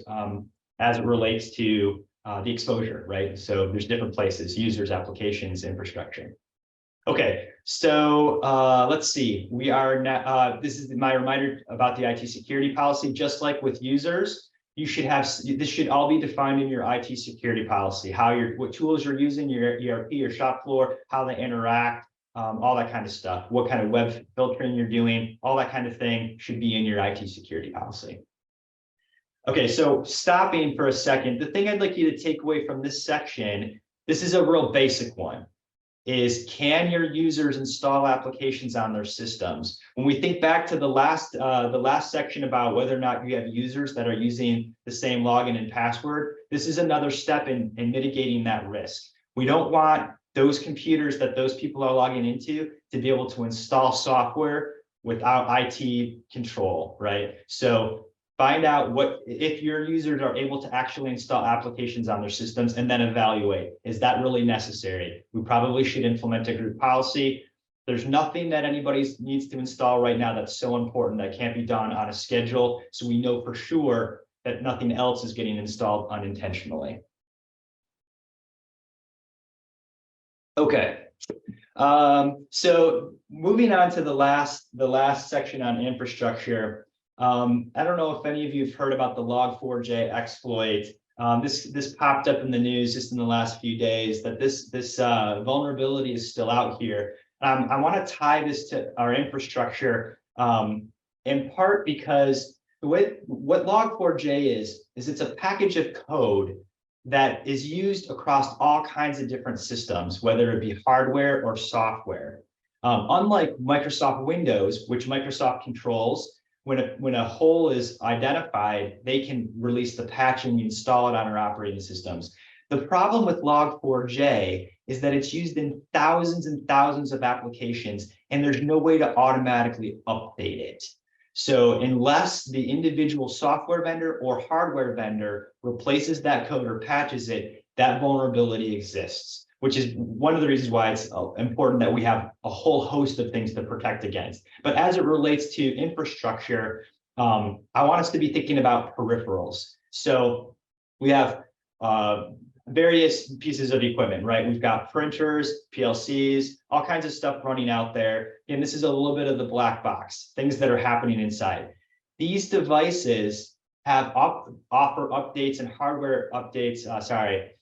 as it relates to the exposure, right? So there's different places, users, applications, infrastructure. Okay, so let's see. We are now, this is my reminder about the IT security policy. Just like with users, you should have, this should all be defined in your IT security policy, what tools you're using, your ERP, your shop floor, how they interact, all that kind of stuff, what kind of web filtering you're doing, all that kind of thing should be in your IT security policy. Okay, so stopping for a second, the thing I'd like you to take away from this section, this is a real basic one, is can your users install applications on their systems? When we think back to the last section about whether or not you have users that are using the same login and password, this is another step in mitigating that risk. We don't want those computers that those people are logging into to be able to install software without IT control, right? So find out if your users are able to actually install applications on their systems, and then evaluate, is that really necessary? We probably should implement a group policy. There's nothing that anybody needs to install right now that's so important that can't be done on a schedule, so we know for sure that nothing else is getting installed unintentionally. Okay, so moving on to the last section on infrastructure. I don't know if any of you have heard about the Log4j exploit. This popped up in the news just in the last few days that this vulnerability is still out here. I want to tie this to our infrastructure in part because what Log4j is it's a package of code that is used across all kinds of different systems, whether it be hardware or software. Unlike Microsoft Windows, which Microsoft controls, when a hole is identified, they can release the patch and install it on our operating systems. The problem with Log4j is that it's used in thousands and thousands of applications, and there's no way to automatically update it. So unless the individual software vendor or hardware vendor replaces that code or patches it, that vulnerability exists, which is one of the reasons why it's important that we have a whole host of things to protect against. But as it relates to infrastructure, I want us to be thinking about peripherals. So we have various pieces of equipment, right? We've got printers, PLCs, all kinds of stuff running out there. And this is a little bit of the black box, things that are happening inside. These devices have offer updates and hardware updates,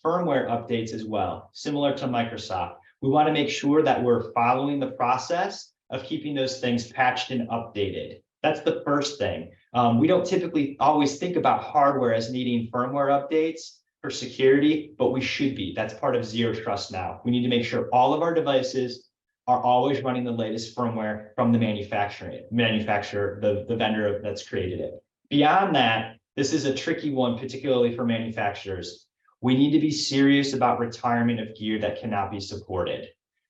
firmware updates as well, similar to Microsoft. We want to make sure that we're following the process of keeping those things patched and updated. That's the first thing. We don't typically always think about hardware as needing firmware updates for security, but we should be. That's part of zero trust now. We need to make sure all of our devices are always running the latest firmware from the manufacturer, the vendor that's created it. Beyond that, this is a tricky one, particularly for manufacturers. We need to be serious about retirement of gear that cannot be supported.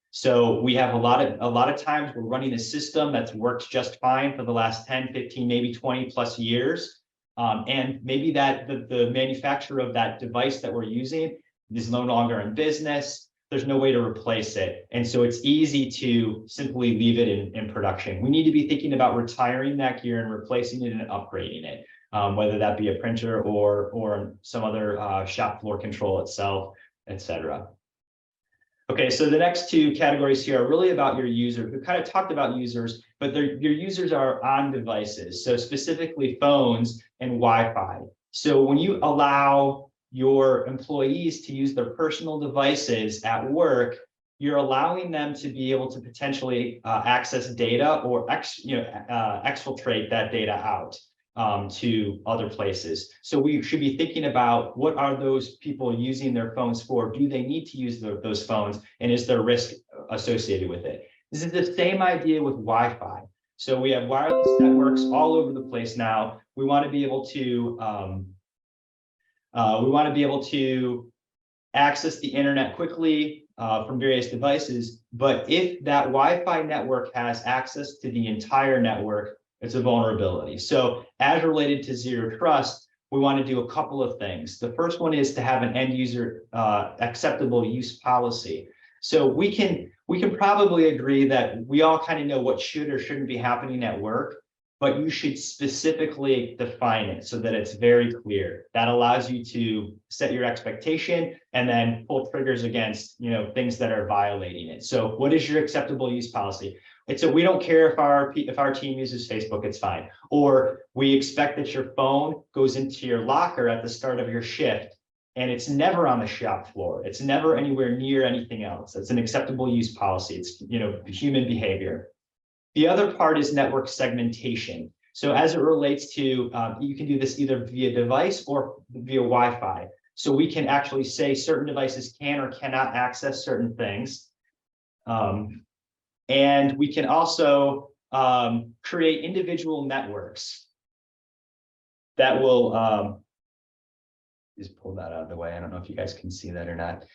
So we have a lot of times we're running a system that's worked just fine for the last 10, 15, maybe 20 plus years. And maybe that the manufacturer of that device that we're using is no longer in business. There's no way to replace it. And so it's easy to simply leave it in production. We need to be thinking about retiring that gear and replacing it and upgrading it, whether that be a printer or some other shop floor control itself, etc. Okay, so the next two categories here are really about your user. We kind of talked about users, but your users are on devices, so specifically phones and Wi-Fi. So when you allow your employees to use their personal devices at work, you're allowing them to be able to potentially access data or exfiltrate that data out to other places. So we should be thinking about what are those people using their phones for? Do they need to use those phones? And is there risk associated with it? This is the same idea with Wi-Fi. So we have wireless networks all over the place now. We want to be able to access the internet quickly from various devices. But if that Wi-Fi network has access to the entire network, it's a vulnerability. So as related to zero trust, we want to do a couple of things. The first one is to have an end user acceptable use policy. So we can probably agree that we all kind of know what should or shouldn't be happening at work, but you should specifically define it so that it's very clear. That allows you to set your expectation and then pull triggers against, things that are violating it. So what is your acceptable use policy? It's we don't care if our team uses Facebook, it's fine. Or we expect that your phone goes into your locker at the start of your shift and it's never on the shop floor. It's never anywhere near anything else. It's an acceptable use policy. It's, human behavior. The other part is network segmentation. So as it relates to, you can do this either via device or via Wi-Fi. So we can actually say certain devices can or cannot access certain things. And we can also create individual networks that will, just pull that out of the way. I don't know if you guys can see that or not.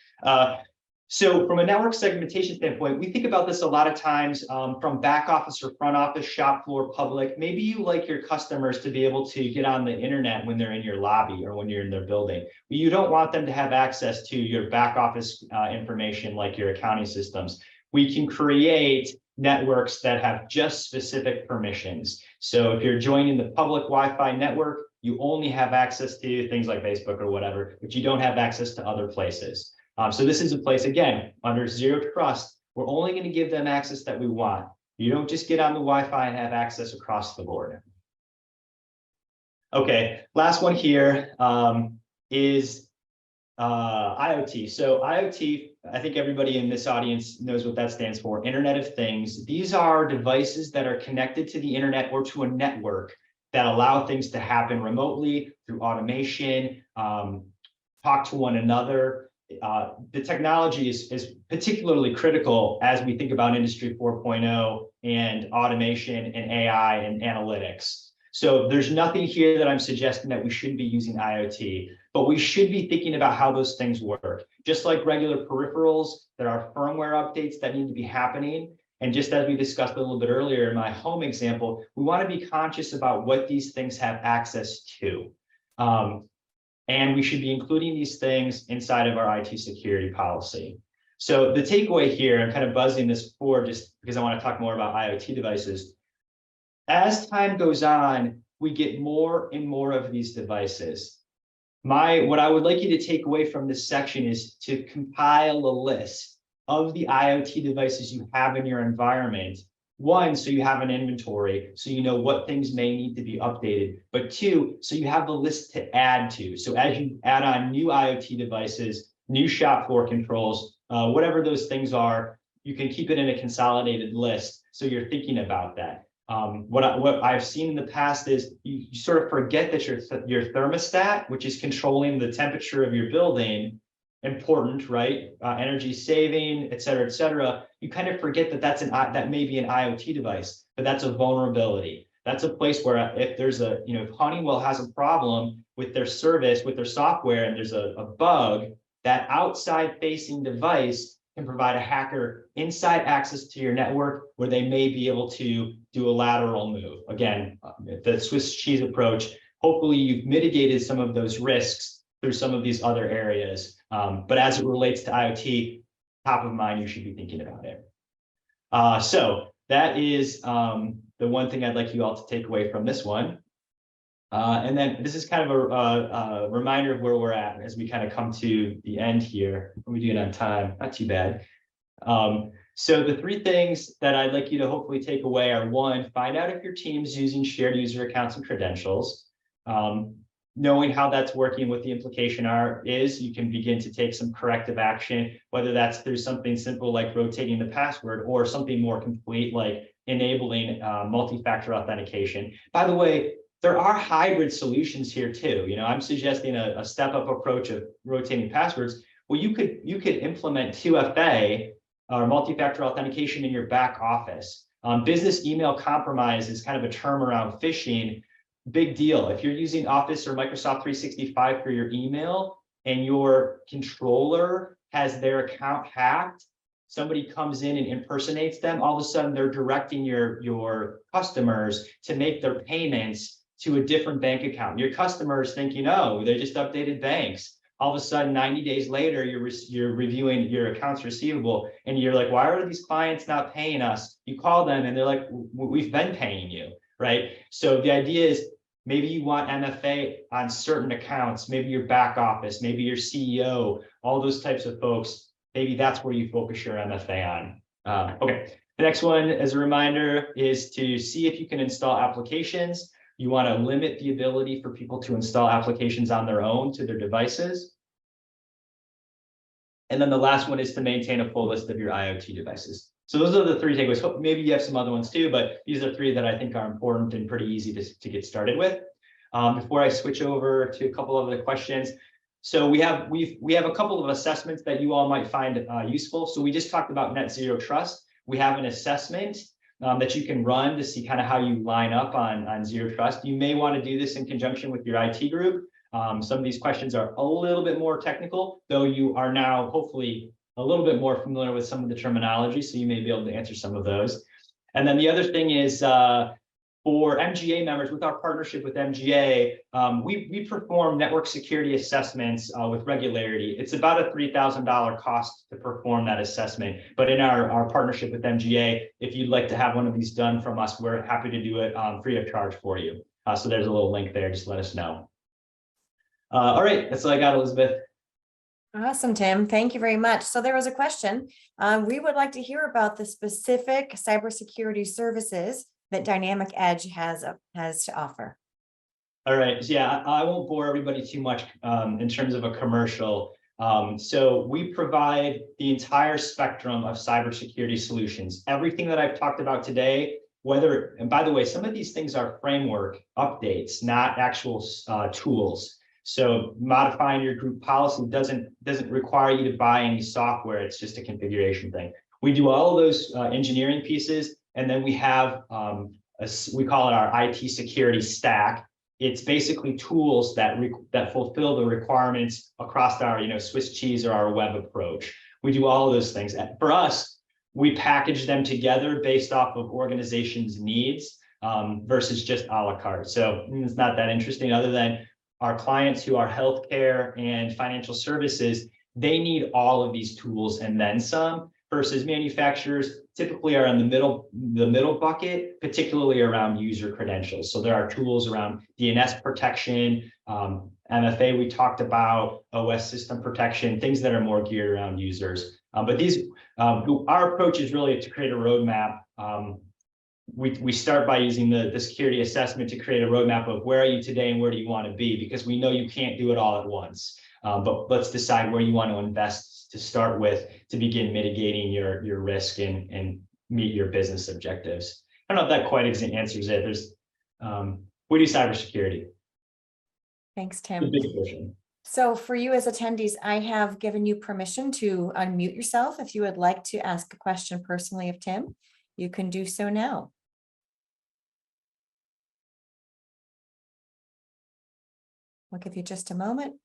So from a network segmentation standpoint, we think about this a lot of times from back office or front office, shop floor, public. Maybe you like your customers to be able to get on the internet when they're in your lobby or when you're in their building. But you don't want them to have access to your back office information like your accounting systems. We can create networks that have just specific permissions. So if you're joining the public Wi-Fi network, you only have access to things like Facebook or whatever, but you don't have access to other places. So this is a place, again, under zero trust, we're only going to give them access that we want. You don't just get on the Wi-Fi and have access across the board. Okay, last one here is IoT. So IoT, I think everybody in this audience knows what that stands for, Internet of Things. These are devices that are connected to the internet or to a network that allow things to happen remotely through automation, talk to one another. The technology is particularly critical as we think about Industry 4.0 and automation and AI and analytics. So there's nothing here that I'm suggesting that we shouldn't be using IoT, but we should be thinking about how those things work. Just like regular peripherals, there are firmware updates that need to be happening. And just as we discussed a little bit earlier in my home example, we want to be conscious about what these things have access to. And we should be including these things inside of our IT security policy. So the takeaway here, I'm kind of buzzing this forward just because I want to talk more about IoT devices. As time goes on, we get more and more of these devices. What I would like you to take away from this section is to compile a list of the IoT devices you have in your environment. One, so you have an inventory, so you know what things may need to be updated. But two, so you have the list to add to. So as you add on new IoT devices, new shop floor controls, whatever those things are, you can keep it in a consolidated list. So you're thinking about that. What I've seen in the past is you sort of forget that your thermostat, which is controlling the temperature of your building, important, right? Energy saving, et cetera, you kind of forget that that may be an IoT device, but that's a vulnerability. That's a place where if there's if Honeywell has a problem with their service, with their software, and there's a bug, that outside facing device can provide a hacker inside access to your network where they may be able to do a lateral move. Again, the Swiss cheese approach, hopefully you've mitigated some of those risks through some of these other areas. But as it relates to IoT, top of mind, you should be thinking about it. So that is the one thing I'd like you all to take away from this one. And then this is kind of a reminder of where we're at as we kind of come to the end here. We do it on time, not too bad. So the three things that I'd like you to hopefully take away are: one, find out if your team's using shared user accounts and credentials. Knowing how that's working, what the implication is, you can begin to take some corrective action, whether that's through something simple like rotating the password or something more complete like enabling multi-factor authentication. By the way, there are hybrid solutions here too. You know, I'm suggesting a step-up approach of rotating passwords. Well, you could implement 2FA or multi-factor authentication in your back office. Business email compromise is kind of a term around phishing. Big deal. If you're using Office or Microsoft 365 for your email and your controller has their account hacked, somebody comes in and impersonates them, all of a sudden they're directing your customers to make their payments to a different bank account. Your customers thinking, oh, they just updated banks. All of a sudden, 90 days later, you're reviewing your accounts receivable and you're like, why are these clients not paying us? You call them and they're like, we've been paying you, right? So the idea is maybe you want MFA on certain accounts, maybe your back office, maybe your CEO, all those types of folks. Maybe that's where you focus your MFA on. Okay, the next one, as a reminder, is to see if you can install applications. You want to limit the ability for people to install applications on their own to their devices. And then the last one is to maintain a full list of your IoT devices. So those are the three takeaways. Maybe you have some other ones too, but these are three that I think are important and pretty easy to get started with. Before I switch over to a couple of the questions. So we have a couple of assessments that you all might find useful. So we just talked about net zero trust. We have an assessment that you can run to see kind of how you line up on zero trust. You may want to do this in conjunction with your IT group. Some of these questions are a little bit more technical, though you are now hopefully a little bit more familiar with some of the terminology, so you may be able to answer some of those. And then the other thing is for MGA members, with our partnership with MGA, we perform network security assessments with regularity. It's about a $3,000 cost to perform that assessment. But in our partnership with MGA, if you'd like to have one of these done from us, we're happy to do it free of charge for you. So there's a little link there, just let us know. All right, that's all I got, Elizabeth. Awesome, Tim. Thank you very much. So there was a question. We would like to hear about the specific cybersecurity services that Dynamic Edge has to offer. All right. So yeah, I won't bore everybody too much in terms of a commercial. So we provide the entire spectrum of cybersecurity solutions. Everything that I've talked about today, and by the way, some of these things are framework updates, not actual tools. So modifying your group policy doesn't require you to buy any software. It's just a configuration thing. We do all of those engineering pieces, and then we have we call it our IT security stack. It's basically tools that fulfill the requirements across our Swiss cheese or our web approach. We do all of those things. And for us, we package them together based off of organizations' needs versus just a la carte. So it's not that interesting, other than our clients who are healthcare and financial services, they need all of these tools and then some, versus manufacturers typically are in the middle bucket, particularly around user credentials. So there are tools around DNS protection, MFA we talked about, OS system protection, things that are more geared around users. But our approach is really to create a roadmap. We start by using the security assessment to create a roadmap of where are you today and where do you want to be, because we know you can't do it all at once. But let's decide where you want to invest to start with to begin mitigating your risk and meet your business objectives. I don't know if that quite answers it. We do cybersecurity. Thanks, Tim. The big portion. So for you as attendees, I have given you permission to unmute yourself. If you would like to ask a question personally of Tim, you can do so now. I'll give you just a moment.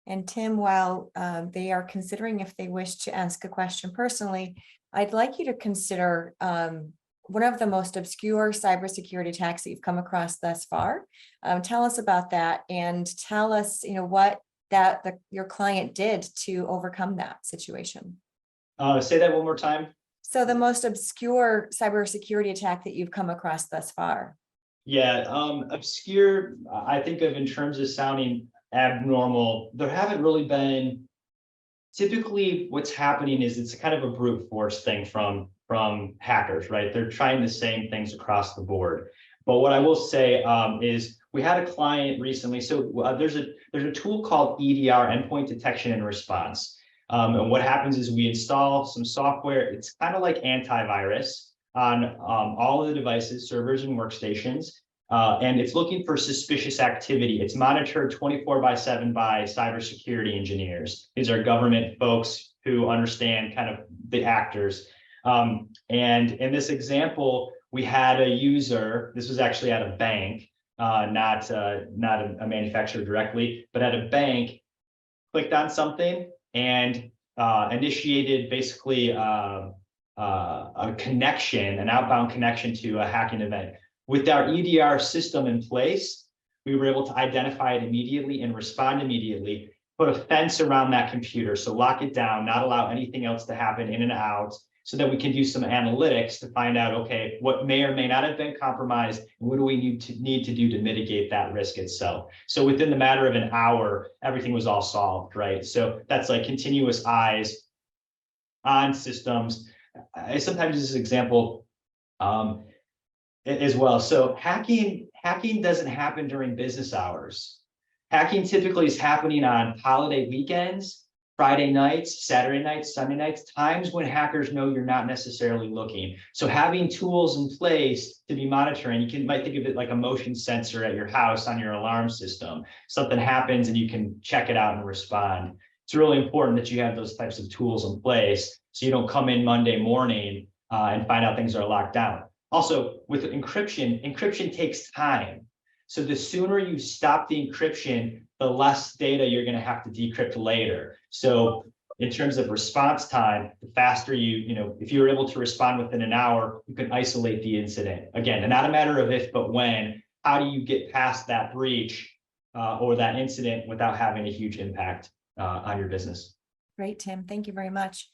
And Tim, while they are considering if they wish to ask a question personally, I'd like you to consider one of the most obscure cybersecurity attacks that you've come across thus far. Tell us about that and tell us, what your client did to overcome that situation. Say that one more time. So the most obscure cybersecurity attack that you've come across thus far. Yeah, obscure, I think of in terms of sounding abnormal. There haven't really been, typically what's happening is it's kind of a brute force thing from hackers, right? They're trying the same things across the board. But what I will say is we had a client recently. So there's a tool called EDR, Endpoint Detection and Response. And what happens is we install some software. It's kind of like antivirus on all of the devices, servers and workstations. And it's looking for suspicious activity. It's monitored 24/7 by cybersecurity engineers. These are government folks who understand kind of the actors. And in this example, we had a user, this was actually at a bank, not a manufacturer directly, but at a bank, clicked on something and initiated basically a connection, an outbound connection to a hacking event. With our EDR system in place, we were able to identify it immediately and respond immediately, put a fence around that computer. So lock it down, not allow anything else to happen in and out, so that we can do some analytics to find out, okay, what may or may not have been compromised, and what do we need to do to mitigate that risk itself. So within the matter of an hour, everything was all solved, right? So that's like continuous eyes on systems. I sometimes use this example as well. So hacking doesn't happen during business hours. Hacking typically is happening on holiday weekends, Friday nights, Saturday nights, Sunday nights, times when hackers know you're not necessarily looking. So having tools in place to be monitoring, might think of it like a motion sensor at your house on your alarm system. Something happens and you can check it out and respond. It's really important that you have those types of tools in place so you don't come in Monday morning and find out things are locked down. Also, with encryption takes time. So the sooner you stop the encryption, the less data you're going to have to decrypt later. So in terms of response time, the faster if you're able to respond within an hour, you can isolate the incident. Again, not a matter of if, but when. How do you get past that breach or that incident without having a huge impact on your business? Great, Tim. Thank you very much.